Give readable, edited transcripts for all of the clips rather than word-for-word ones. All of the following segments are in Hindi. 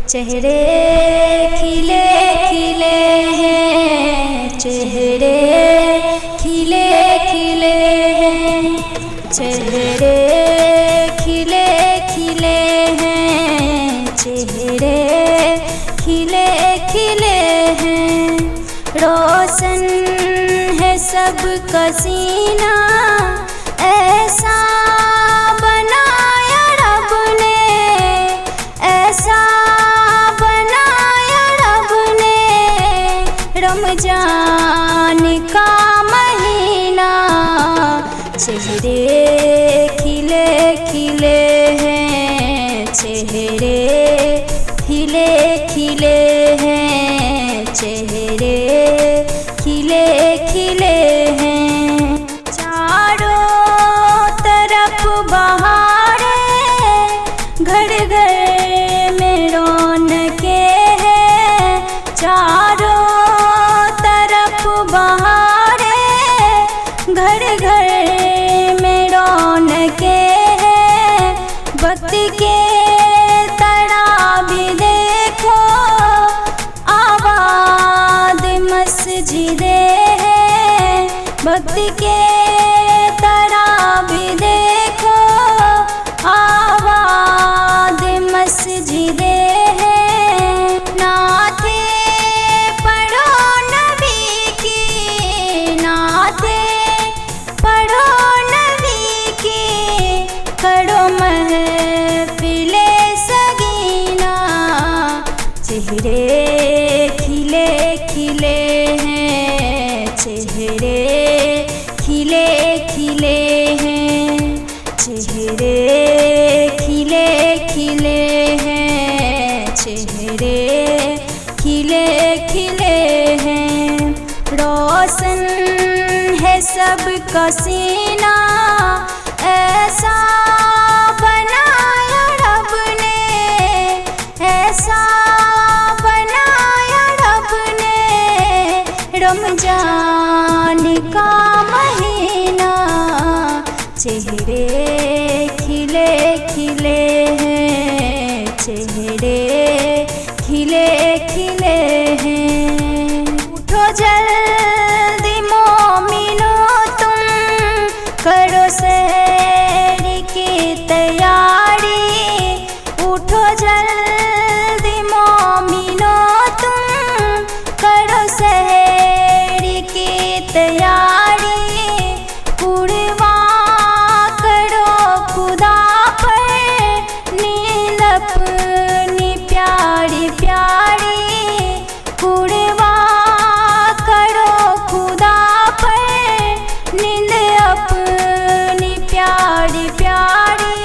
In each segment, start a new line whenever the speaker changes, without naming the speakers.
चेहरे खिले खिले हैं, चेहरे खिले खिले हैं, चेहरे खिले खिले हैं, चेहरे खिले खिले हैं। रोशन है सबका सीना, ऐसा बनाया रब ने, ऐसा बनाया रब ने। रमजान का महीना, चेहरे खिले खिले हैं, चेहरे खिले खिले हैं, चेहरे खिले खिले हैं। चारों तरफ बहारें, घर घर में रौनकें हैं, चारों तरफ बहारें, घर घर में रौनकें हैं। वक्त के तराबी देखो, आबाद मस्जिदें हैं। वक्त के तराबी देखो, आबाद मस्जिदें हैं। नाते पढ़ो नबी की, नाते पढ़ो नबी की, करो महफिले सगीना। चेहरे खिले खिले हैं, चेहरे खिले खिले हैं, चेहरे खिले खिले हैं, चेहरे खिले खिले हैं। रोशन है सबका सीना, ऐसा बनाया रब ने, ऐसा बनाया रब ने। रमजान का महीना, चेहरे खिले खिले हैं, चेहरे खिले खिले हैं। उठो जल्दी मोमिनो तुम, करो सहर की तैयारी। उठो जल्दी मोमिनो तुम, करो सहर की तैयारी। कुर्बान करो खुदा पर नील अपनी प्यारी प्यारी। कुर्बान करो खुदा पर नील अपनी प्यारी प्यारी।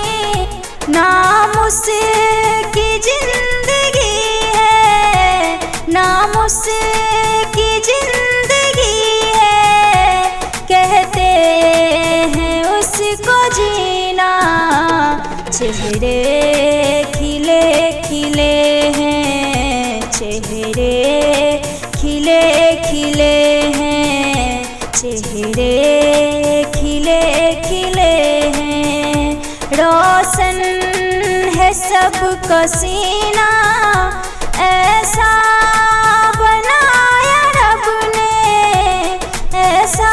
नाम उसकी जिंदगी है, नाम उसकी जिंदगी है, कहते हैं उसको जीना। चेहरे खिले खिले हैं, चेहरे खिले खिले हैं, चेहरे खिले खिले हैं। रोशन है सबका सीना, ऐसा बनाया रब ने, ऐसा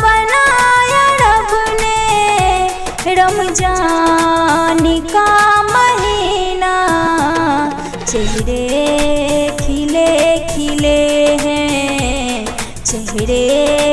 बनाया रब ने। रमजान का महीना, चेहरे खिले खिले हैं, चेहरे